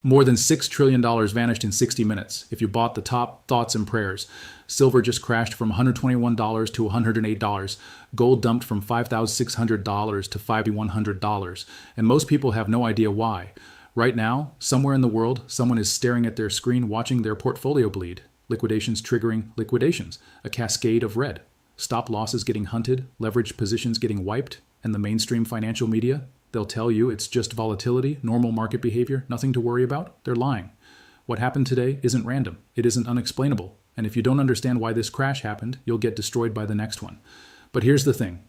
More than $6 trillion vanished in 60 minutes if you bought the top thoughts and prayers. Silver just crashed from $121 to $108. Gold dumped from $5,600 to $5,100. And most people have no idea why. Right now, somewhere in the world, someone is staring at their screen watching their portfolio bleed. Liquidations triggering liquidations. A cascade of red. Stop losses getting hunted, leveraged positions getting wiped, and the mainstream financial media, they'll tell you it's just volatility, normal market behavior, nothing to worry about. They're lying. What happened today isn't random. It isn't unexplainable. And if you don't understand why this crash happened, you'll get destroyed by the next one. But here's the thing.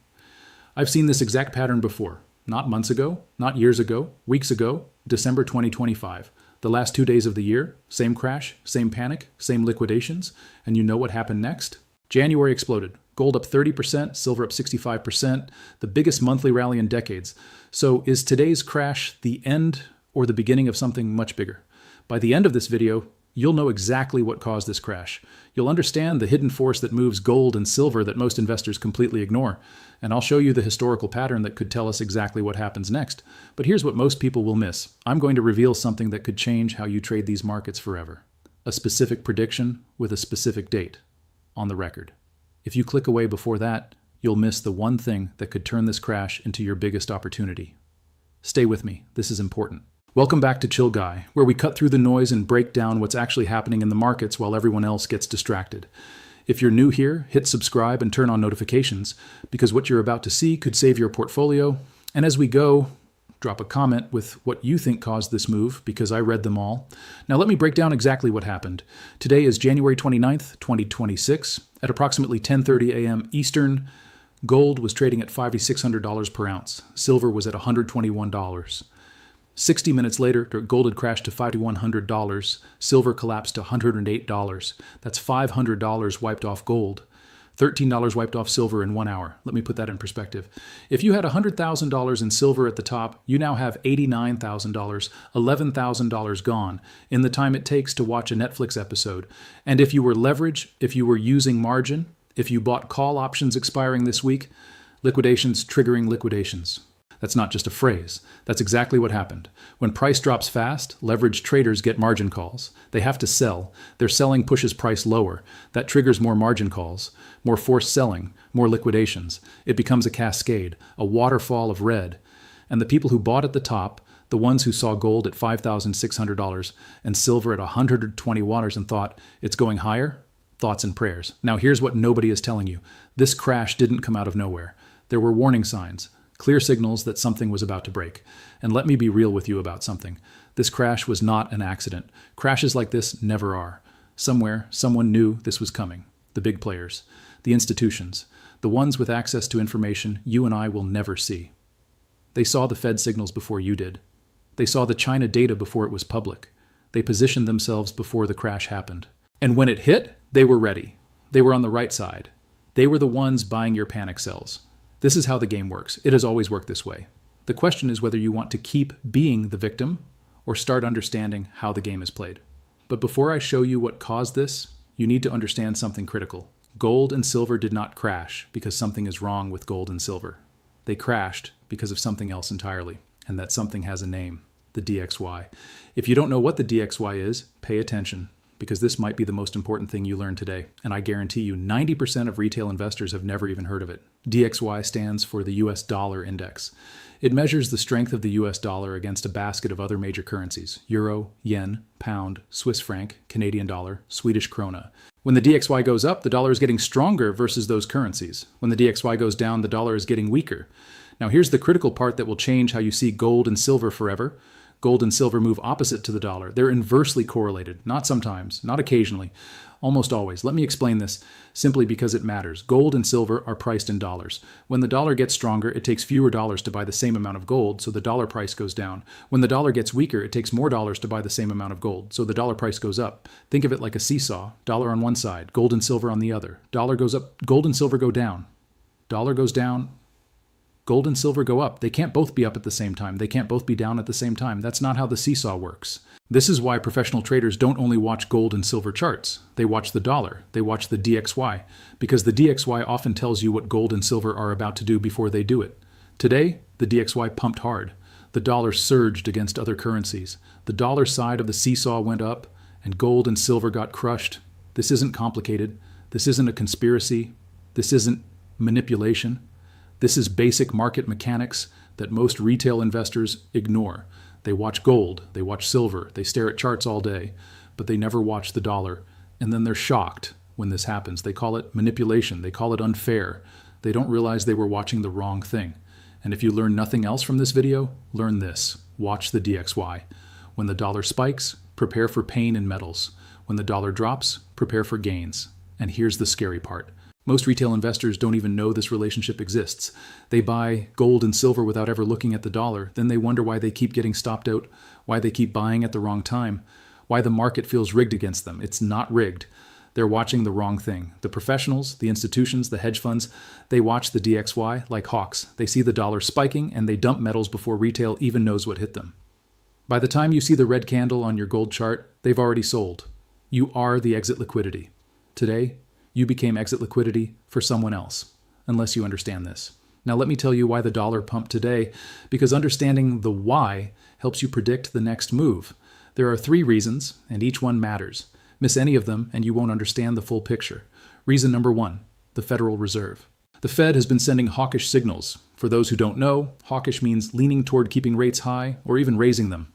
I've seen this exact pattern before. Not months ago, not years ago, weeks ago, December 2025. The last 2 days of the year, same crash, same panic, same liquidations. And you know what happened next? January exploded. Gold up 30%, silver up 65%, the biggest monthly rally in decades. So is today's crash the end or the beginning of something much bigger? By the end of this video, you'll know exactly what caused this crash. You'll understand the hidden force that moves gold and silver that most investors completely ignore. And I'll show you the historical pattern that could tell us exactly what happens next. But here's what most people will miss. I'm going to reveal something that could change how you trade these markets forever. A specific prediction with a specific date on the record. If you click away before that, you'll miss the one thing that could turn this crash into your biggest opportunity. Stay with me, this is important. Welcome back to Chill Guy, where we cut through the noise and break down what's actually happening in the markets while everyone else gets distracted. If you're new here, hit subscribe and turn on notifications, because what you're about to see could save your portfolio. And as we go, drop a comment with what you think caused this move, because I read them all. Now let me break down exactly what happened. Today is January 29th, 2026. At approximately 10:30 a.m. Eastern, gold was trading at $5,600 per ounce. Silver was at $121. 60 minutes later, gold had crashed to $5,100. Silver collapsed to $108. That's $500 wiped off gold. $13 wiped off silver in 1 hour. Let me put that in perspective. If you had $100,000 in silver at the top, you now have $89,000, $11,000 gone in the time it takes to watch a Netflix episode. And if you were leveraged, if you were using margin, if you bought call options expiring this week, liquidations triggering liquidations. That's not just a phrase. That's exactly what happened. When price drops fast, leveraged traders get margin calls. They have to sell. Their selling pushes price lower. That triggers more margin calls, more forced selling, more liquidations. It becomes a cascade, a waterfall of red. And the people who bought at the top, the ones who saw gold at $5,600 and silver at $120 and thought, it's going higher, thoughts and prayers. Now here's what nobody is telling you. This crash didn't come out of nowhere. There were warning signs. Clear signals that something was about to break. And let me be real with you about something. This crash was not an accident. Crashes like this never are. Somewhere, someone knew this was coming. The big players, the institutions, the ones with access to information you and I will never see. They saw the Fed signals before you did. They saw the China data before it was public. They positioned themselves before the crash happened. And when it hit, they were ready. They were on the right side. They were the ones buying your panic sells. This is how the game works. It has always worked this way. The question is whether you want to keep being the victim or start understanding how the game is played. But before I show you what caused this, you need to understand something critical. Gold and silver did not crash because something is wrong with gold and silver. They crashed because of something else entirely, and that something has a name, the DXY. If you don't know what the DXY is, pay attention, because this might be the most important thing you learn today. And I guarantee you 90% of retail investors have never even heard of it. DXY stands for the US dollar index. It measures the strength of the US dollar against a basket of other major currencies: euro, yen, pound, Swiss franc, Canadian dollar, Swedish krona. When the DXY goes up, the dollar is getting stronger versus those currencies. When the DXY goes down, the dollar is getting weaker. Now here's the critical part that will change how you see gold and silver forever. Gold and silver move opposite to the dollar. They're inversely correlated, not sometimes, not occasionally, almost always. Let me explain this simply because it matters. Gold and silver are priced in dollars. When the dollar gets stronger, it takes fewer dollars to buy the same amount of gold, so the dollar price goes down. When the dollar gets weaker, it takes more dollars to buy the same amount of gold, so the dollar price goes up. Think of it like a seesaw. Dollar on one side, gold and silver on the other. Dollar goes up, gold and silver go down. Dollar goes down, gold and silver go up. They can't both be up at the same time. They can't both be down at the same time. That's not how the seesaw works. This is why professional traders don't only watch gold and silver charts. They watch the dollar. They watch the DXY, because the DXY often tells you what gold and silver are about to do before they do it. Today, the DXY pumped hard. The dollar surged against other currencies. The dollar side of the seesaw went up, and gold and silver got crushed. This isn't complicated. This isn't a conspiracy. This isn't manipulation. This is basic market mechanics that most retail investors ignore. They watch gold, they watch silver, they stare at charts all day, but they never watch the dollar. And then they're shocked when this happens. They call it manipulation. They call it unfair. They don't realize they were watching the wrong thing. And if you learn nothing else from this video, learn this. Watch the DXY. When the dollar spikes, prepare for pain in metals. When the dollar drops, prepare for gains. And here's the scary part. Most retail investors don't even know this relationship exists. They buy gold and silver without ever looking at the dollar. Then they wonder why they keep getting stopped out, why they keep buying at the wrong time, why the market feels rigged against them. It's not rigged. They're watching the wrong thing. The professionals, the institutions, the hedge funds, they watch the DXY like hawks. They see the dollar spiking and they dump metals before retail even knows what hit them. By the time you see the red candle on your gold chart, they've already sold. You are the exit liquidity. Today, you became exit liquidity for someone else, unless you understand this. Now let me tell you why the dollar pumped today, because understanding the why helps you predict the next move. There are 3 reasons, and each one matters. Miss any of them, and you won't understand the full picture. Reason number 1, the Federal Reserve. The Fed has been sending hawkish signals. For those who don't know, hawkish means leaning toward keeping rates high or even raising them.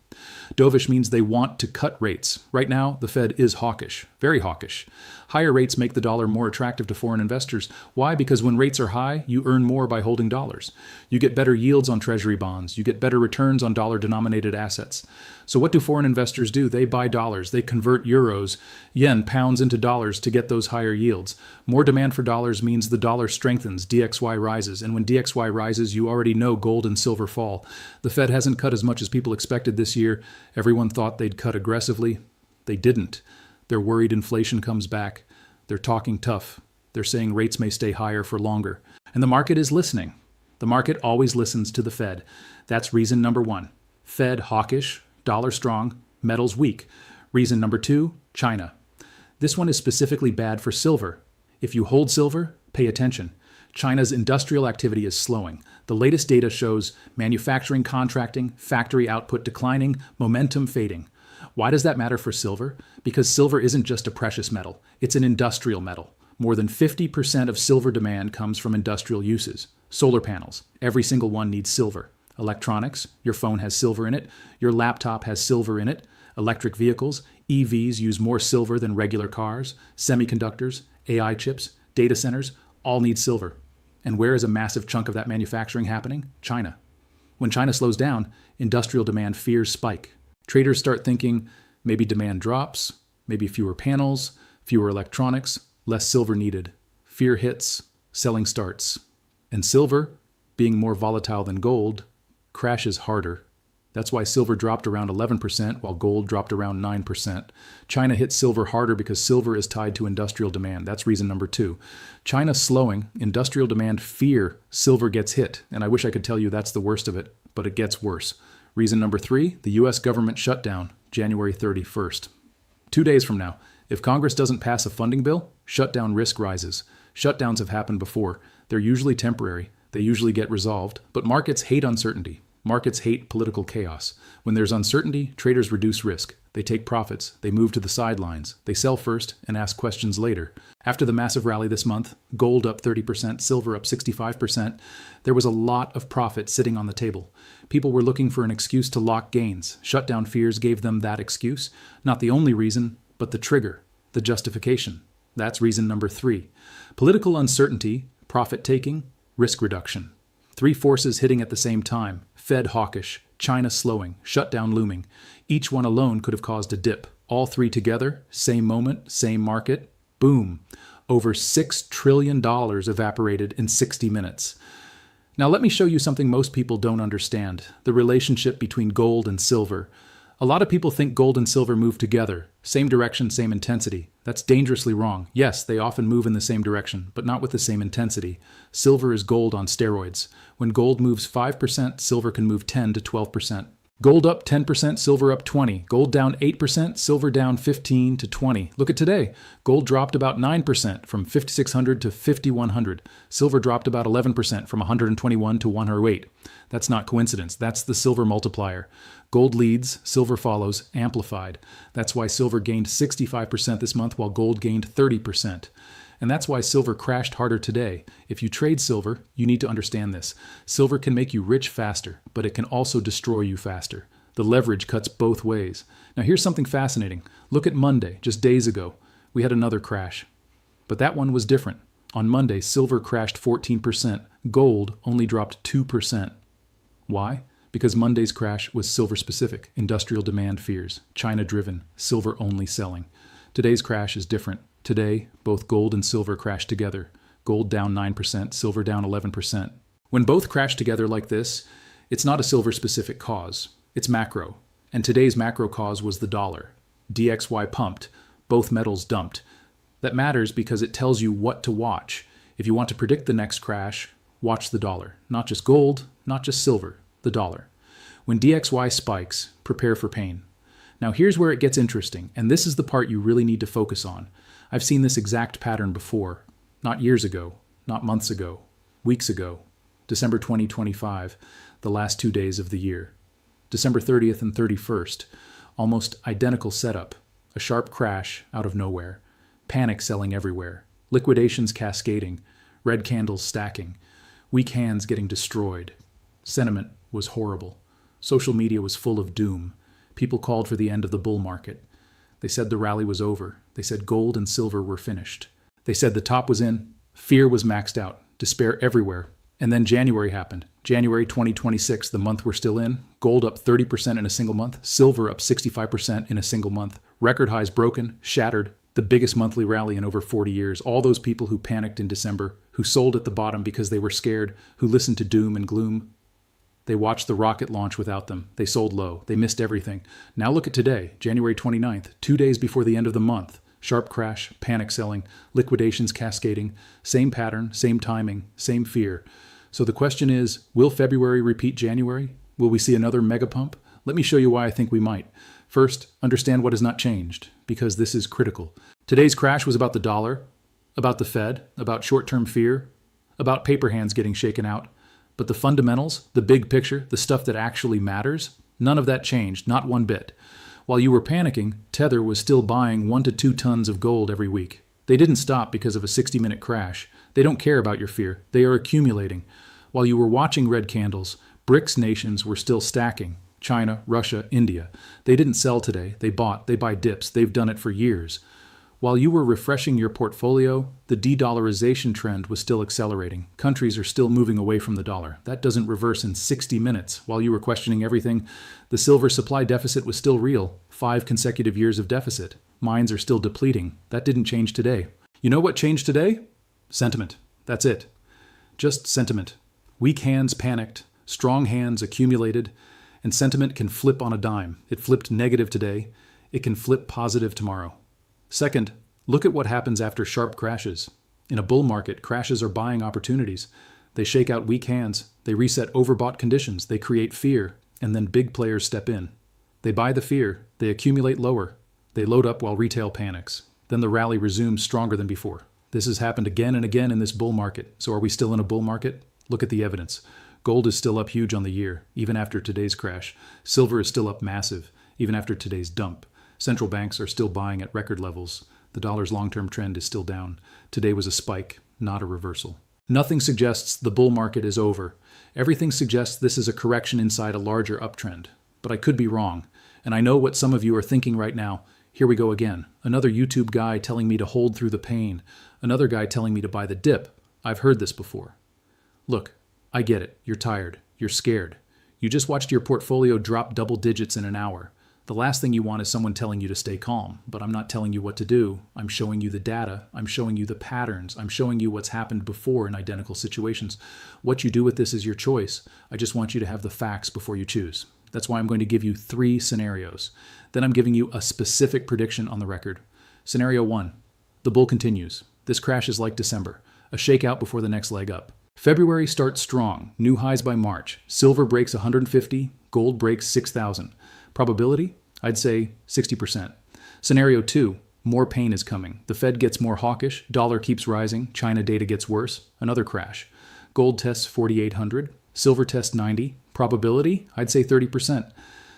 Dovish means they want to cut rates. Right now, the Fed is hawkish, very hawkish. Higher rates make the dollar more attractive to foreign investors. Why? Because when rates are high, you earn more by holding dollars. You get better yields on treasury bonds. You get better returns on dollar-denominated assets. So what do foreign investors do? They buy dollars. They convert euros, yen, pounds into dollars to get those higher yields. More demand for dollars means the dollar strengthens, DXY rises. And when DXY rises, you already know gold and silver fall. The Fed hasn't cut as much as people expected this year. Everyone thought they'd cut aggressively. They didn't. They're worried inflation comes back. They're talking tough. They're saying rates may stay higher for longer. And the market is listening. The market always listens to the Fed. That's reason number 1. Fed hawkish, dollar strong, metals weak. Reason number 2, China. This one is specifically bad for silver. If you hold silver, pay attention. China's industrial activity is slowing. The latest data shows manufacturing contracting, factory output declining, momentum fading. Why does that matter for silver? Because silver isn't just a precious metal. It's an industrial metal. More than 50% of silver demand comes from industrial uses. Solar panels. Every single one needs silver. Electronics. Your phone has silver in it. Your laptop has silver in it. Electric vehicles. EVs use more silver than regular cars. Semiconductors, AI chips, data centers, all need silver. And where is a massive chunk of that manufacturing happening? China. When China slows down, industrial demand fears spike. Traders start thinking maybe demand drops, maybe fewer panels, fewer electronics, less silver needed. Fear hits, selling starts. And silver, being more volatile than gold, crashes harder. That's why silver dropped around 11% while gold dropped around 9%. China hit silver harder because silver is tied to industrial demand. That's reason number 2. China slowing, industrial demand fear, silver gets hit. And I wish I could tell you that's the worst of it, but it gets worse. Reason number 3, the U.S. government shutdown, January 31st. 2 days from now, if Congress doesn't pass a funding bill, shutdown risk rises. Shutdowns have happened before. They're usually temporary. They usually get resolved. But markets hate uncertainty. Markets hate political chaos. When there's uncertainty, traders reduce risk. They take profits. They move to the sidelines. They sell first and ask questions later. After the massive rally this month, gold up 30%, silver up 65%, there was a lot of profit sitting on the table. People were looking for an excuse to lock gains. Shutdown fears gave them that excuse. Not the only reason, but the trigger, the justification. That's reason number 3. Political uncertainty, profit taking, risk reduction. 3 forces hitting at the same time. Fed hawkish, China slowing, shutdown looming. Each one alone could have caused a dip. All 3 together, same moment, same market, boom. Over $6 trillion evaporated in 60 minutes. Now let me show you something most people don't understand, the relationship between gold and silver. A lot of people think gold and silver move together, same direction, same intensity. That's dangerously wrong. Yes, they often move in the same direction, but not with the same intensity. Silver is gold on steroids. When gold moves 5%, silver can move 10 to 12%. Gold up 10%, silver up 20. Gold down 8%, silver down 15 to 20. Look at today. Gold dropped about 9% from 5,600 to 5,100. Silver dropped about 11% from 121 to 108. That's not coincidence. That's the silver multiplier. Gold leads, silver follows, amplified. That's why silver gained 65% this month while gold gained 30%. And that's why silver crashed harder today. If you trade silver, you need to understand this. Silver can make you rich faster, but it can also destroy you faster. The leverage cuts both ways. Now here's something fascinating. Look at Monday, just days ago. We had another crash. But that one was different. On Monday, silver crashed 14%. Gold only dropped 2%. Why? Because Monday's crash was silver-specific, industrial demand fears, China-driven, silver-only selling. Today's crash is different. Today, both gold and silver crashed together. Gold down 9%, silver down 11%. When both crash together like this, it's not a silver-specific cause. It's macro. And today's macro cause was the dollar. DXY pumped. Both metals dumped. That matters because it tells you what to watch. If you want to predict the next crash, watch the dollar. Not just gold, not just silver, the dollar. When DXY spikes, prepare for pain. Now here's where it gets interesting, and this is the part you really need to focus on. I've seen this exact pattern before. Not years ago, not months ago, weeks ago. December 2025, the last 2 days of the year. December 30th and 31st, almost identical setup. A sharp crash out of nowhere. Panic selling everywhere. Liquidations cascading. Red candles stacking. Weak hands getting destroyed. Sentiment was horrible. Social media was full of doom. People called for the end of the bull market. They said the rally was over. They said gold and silver were finished. They said the top was in. Fear was maxed out. Despair everywhere. And then January happened. January 2026, the month we're still in. Gold up 30% in a single month. Silver up 65% in a single month. Record highs broken, shattered. The biggest monthly rally in over 40 years. All those people who panicked in December, who sold at the bottom because they were scared, who listened to doom and gloom. They watched the rocket launch without them. They sold low. They missed everything. Now look at today, January 29th, 2 days before the end of the month. Sharp crash, panic selling, liquidations cascading, same pattern, same timing, same fear. So the question is, will February repeat January? Will we see another mega pump? Let me show you why I think we might. First, understand what has not changed, because this is critical. Today's crash was about the dollar, about the Fed, about short-term fear, about paper hands getting shaken out. But the fundamentals, the big picture, the stuff that actually matters, none of that changed, not one bit. While you were panicking, Tether was still buying 1 to 2 tons of gold every week. They didn't stop because of a 60-minute crash. They don't care about your fear. They are accumulating. While you were watching red candles, BRICS nations were still stacking. China, Russia, India. They didn't sell today. They bought. They buy dips. They've done it for years. While you were refreshing your portfolio, the de-dollarization trend was still accelerating. Countries are still moving away from the dollar. That doesn't reverse in 60 minutes. While you were questioning everything, the silver supply deficit was still real. 5 consecutive years of deficit. Mines are still depleting. That didn't change today. You know what changed today? Sentiment. That's it. Just sentiment. Weak hands panicked. Strong hands accumulated. And sentiment can flip on a dime. It flipped negative today. It can flip positive tomorrow. Second, look at what happens after sharp crashes. In a bull market, crashes are buying opportunities. They shake out weak hands. They reset overbought conditions. They create fear. And then big players step in. They buy the fear. They accumulate lower. They load up while retail panics. Then the rally resumes stronger than before. This has happened again and again in this bull market. So are we still in a bull market? Look at the evidence. Gold is still up huge on the year, even after today's crash. Silver is still up massive, even after today's dump. Central banks are still buying at record levels. The dollar's long-term trend is still down. Today was a spike, not a reversal. Nothing suggests the bull market is over. Everything suggests this is a correction inside a larger uptrend. But I could be wrong. And I know what some of you are thinking right now. Here we go again. Another YouTube guy telling me to hold through the pain. Another guy telling me to buy the dip. I've heard this before. Look, I get it. You're tired. You're scared. You just watched your portfolio drop double digits in an hour. The last thing you want is someone telling you to stay calm, but I'm not telling you what to do. I'm showing you the data. I'm showing you the patterns. I'm showing you what's happened before in identical situations. What you do with this is your choice. I just want you to have the facts before you choose. That's why I'm going to give you 3 scenarios. Then I'm giving you a specific prediction on the record. Scenario 1, the bull continues. This crash is like December, a shakeout before the next leg up. February starts strong, new highs by March. Silver breaks 150, Gold breaks 6,000. Probability? I'd say 60%. Scenario 2, more pain is coming. The Fed gets more hawkish, dollar keeps rising, China data gets worse, another crash. Gold tests 4,800, silver tests 90. Probability? I'd say 30%.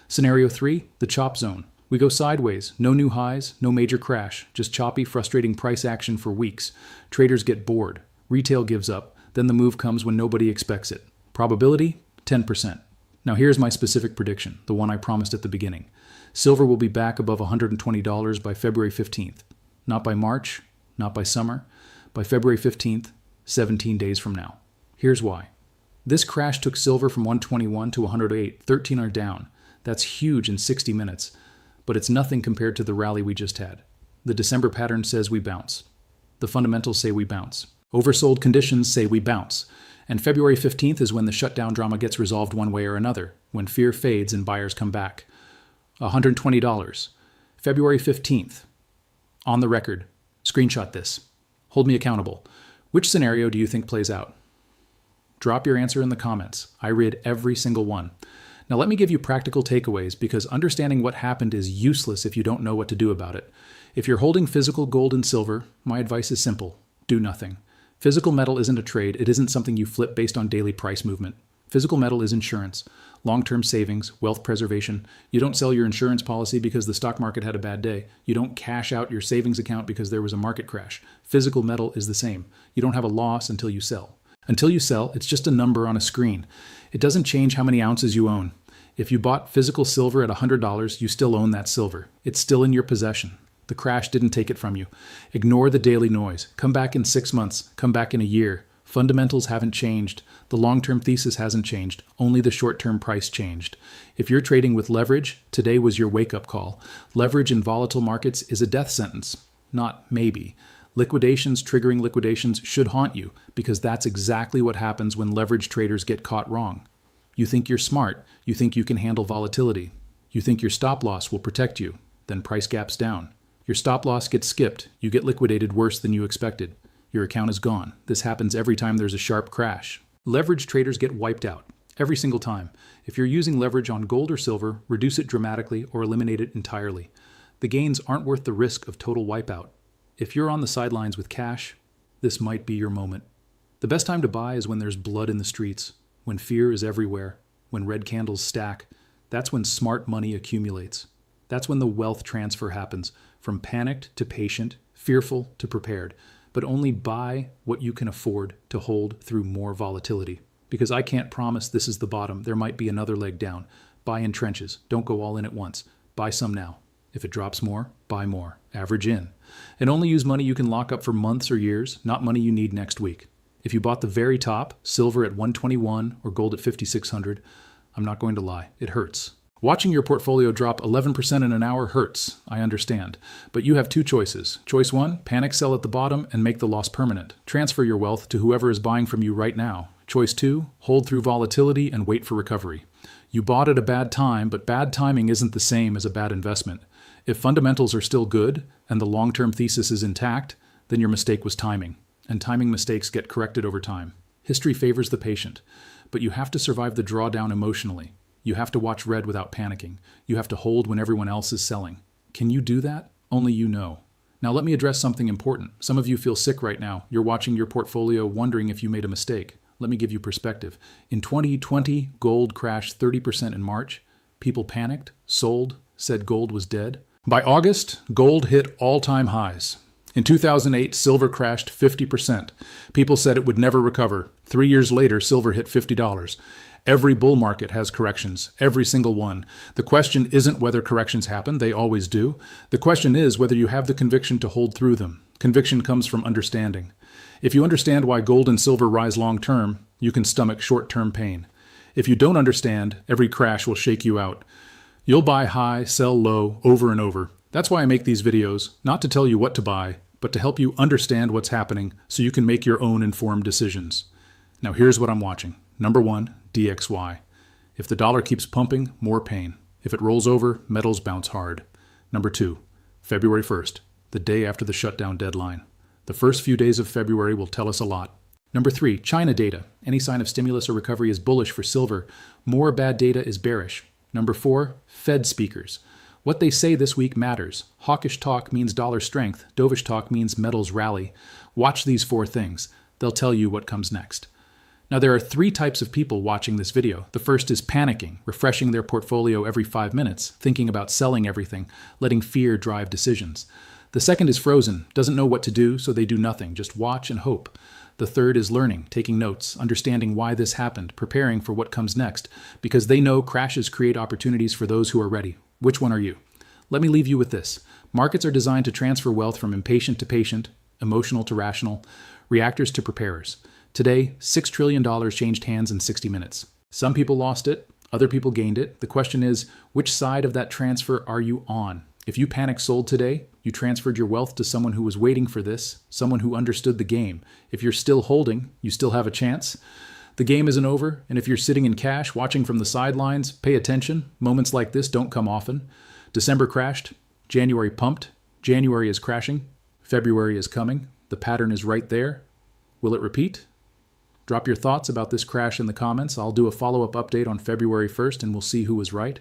Scenario 3, the chop zone. We go sideways, no new highs, no major crash, just choppy, frustrating price action for weeks. Traders get bored. Retail gives up. Then the move comes when nobody expects it. Probability? 10%. Now here's my specific prediction, the one I promised at the beginning. Silver will be back above $120 by February 15th. Not by March, not by summer, by February 15th, 17 days from now. Here's why. This crash took silver from 121 to 108, 13 are down. That's huge in 60 minutes, but it's nothing compared to the rally we just had. The December pattern says we bounce. The fundamentals say we bounce. Oversold conditions say we bounce. And February 15th is when the shutdown drama gets resolved one way or another, when fear fades and buyers come back. $120. February 15th. On the record. Screenshot this. Hold me accountable. Which scenario do you think plays out? Drop your answer in the comments. I read every single one. Now let me give you practical takeaways, because understanding what happened is useless if you don't know what to do about it. If you're holding physical gold and silver, my advice is simple. Do nothing. Physical metal isn't a trade. It isn't something you flip based on daily price movement. Physical metal is insurance, long-term savings, wealth preservation. You don't sell your insurance policy because the stock market had a bad day. You don't cash out your savings account because there was a market crash. Physical metal is the same. You don't have a loss until you sell. Until you sell, it's just a number on a screen. It doesn't change how many ounces you own. If you bought physical silver at $100, you still own that silver. It's still in your possession. The crash didn't take it from you. Ignore the daily noise. Come back in 6 months. Come back in a year. Fundamentals haven't changed. The long-term thesis hasn't changed. Only the short-term price changed. If you're trading with leverage, today was your wake-up call. Leverage in volatile markets is a death sentence. Not maybe. Liquidations triggering liquidations should haunt you, because that's exactly what happens when leverage traders get caught wrong. You think you're smart. You think you can handle volatility. You think your stop loss will protect you. Then price gaps down. Your stop loss gets skipped. You get liquidated worse than you expected. Your account is gone. This happens every time there's a sharp crash. Leverage traders get wiped out. Every single time. If you're using leverage on gold or silver, reduce it dramatically or eliminate it entirely. The gains aren't worth the risk of total wipeout. If you're on the sidelines with cash, this might be your moment. The best time to buy is when there's blood in the streets, when fear is everywhere, when red candles stack. That's when smart money accumulates. That's when the wealth transfer happens, from panicked to patient, fearful to prepared. But only buy what you can afford to hold through more volatility. Because I can't promise this is the bottom. There might be another leg down. Buy in trenches. Don't go all in at once. Buy some now. If it drops more, buy more. Average in. And only use money you can lock up for months or years, not money you need next week. If you bought the very top, silver at 121 or gold at 5,600, I'm not going to lie, it hurts. Watching your portfolio drop 11% in an hour hurts, I understand. But you have two choices. Choice 1, panic sell at the bottom and make the loss permanent. Transfer your wealth to whoever is buying from you right now. Choice 2, hold through volatility and wait for recovery. You bought at a bad time, but bad timing isn't the same as a bad investment. If fundamentals are still good and the long-term thesis is intact, then your mistake was timing. And timing mistakes get corrected over time. History favors the patient, but you have to survive the drawdown emotionally. You have to watch red without panicking. You have to hold when everyone else is selling. Can you do that? Only you know. Now let me address something important. Some of you feel sick right now. You're watching your portfolio wondering if you made a mistake. Let me give you perspective. In 2020, gold crashed 30% in March. People panicked, sold, said gold was dead. By August, gold hit all-time highs. In 2008, silver crashed 50%. People said it would never recover. 3 years later, silver hit $50. Every bull market has corrections, every single one. The question isn't whether corrections happen, they always do. The question is whether you have the conviction to hold through them. Conviction comes from understanding. If you understand why gold and silver rise long-term, you can stomach short-term pain. If you don't understand, every crash will shake you out. You'll buy high, sell low, over and over. That's why I make these videos, not to tell you what to buy, but to help you understand what's happening so you can make your own informed decisions. Now here's what I'm watching. Number 1, DXY. If the dollar keeps pumping, more pain. If it rolls over, metals bounce hard. Number 2, February 1st, the day after the shutdown deadline. The first few days of February will tell us a lot. Number 3, China data. Any sign of stimulus or recovery is bullish for silver. More bad data is bearish. Number 4, Fed speakers. What they say this week matters. Hawkish talk means dollar strength. Dovish talk means metals rally. Watch these 4 things. They'll tell you what comes next. Now, there are 3 types of people watching this video. The first is panicking, refreshing their portfolio every 5 minutes, thinking about selling everything, letting fear drive decisions. The second is frozen, doesn't know what to do, so they do nothing, just watch and hope. The third is learning, taking notes, understanding why this happened, preparing for what comes next, because they know crashes create opportunities for those who are ready. Which one are you? Let me leave you with this. Markets are designed to transfer wealth from impatient to patient, emotional to rational, reactors to preparers. Today, $6 trillion changed hands in 60 minutes. Some people lost it, other people gained it. The question is, which side of that transfer are you on? If you panic sold today, you transferred your wealth to someone who was waiting for this, someone who understood the game. If you're still holding, you still have a chance. The game isn't over, and if you're sitting in cash, watching from the sidelines, pay attention. Moments like this don't come often. December crashed. January pumped. January is crashing. February is coming. The pattern is right there. Will it repeat? Drop your thoughts about this crash in the comments. I'll do a follow-up update on February 1st, and we'll see who was right.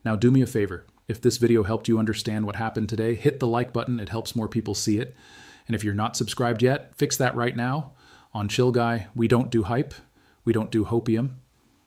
Now, do me a favor. If this video helped you understand what happened today, hit the like button. It helps more people see it. And if you're not subscribed yet, fix that right now. On Chill Guy, we don't do hype. We don't do hopium.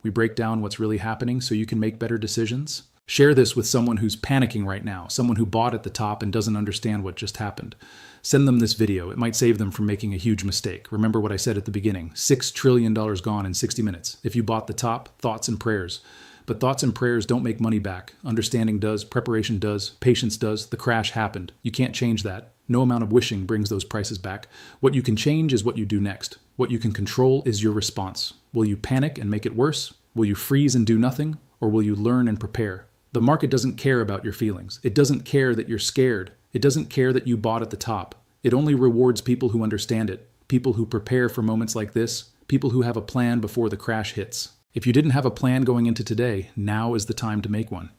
We break down what's really happening so you can make better decisions. Share this with someone who's panicking right now, someone who bought at the top and doesn't understand what just happened. Send them this video. It might save them from making a huge mistake. Remember what I said at the beginning, $6 trillion gone in 60 minutes. If you bought the top, thoughts and prayers. But thoughts and prayers don't make money back. Understanding does, preparation does, patience does. The crash happened. You can't change that. No amount of wishing brings those prices back. What you can change is what you do next. What you can control is your response. Will you panic and make it worse? Will you freeze and do nothing? Or will you learn and prepare? The market doesn't care about your feelings. It doesn't care that you're scared. It doesn't care that you bought at the top. It only rewards people who understand it, people who prepare for moments like this, people who have a plan before the crash hits. If you didn't have a plan going into today, now is the time to make one.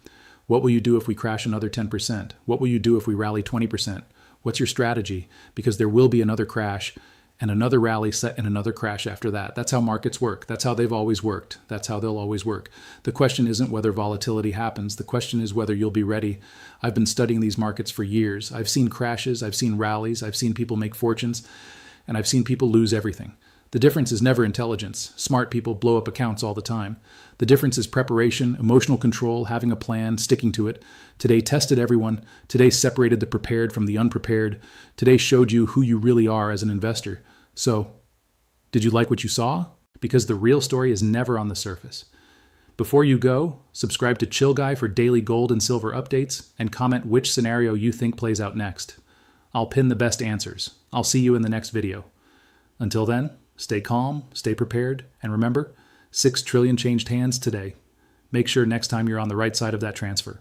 What will you do if we crash another 10%? What will you do if we rally 20%? What's your strategy? Because there will be another crash and another rally set and another crash after that. That's how markets work. That's how they've always worked. That's how they'll always work. The question isn't whether volatility happens. The question is whether you'll be ready. I've been studying these markets for years. I've seen crashes. I've seen rallies. I've seen people make fortunes. And I've seen people lose everything. The difference is never intelligence. Smart people blow up accounts all the time. The difference is preparation, emotional control, having a plan, sticking to it. Today tested everyone. Today separated the prepared from the unprepared. Today showed you who you really are as an investor. So, did you like what you saw? Because the real story is never on the surface. Before you go, subscribe to Chill Guy for daily gold and silver updates and comment which scenario you think plays out next. I'll pin the best answers. I'll see you in the next video. Until then, stay calm, stay prepared, and remember, $6 trillion changed hands today. Make sure next time you're on the right side of that transfer.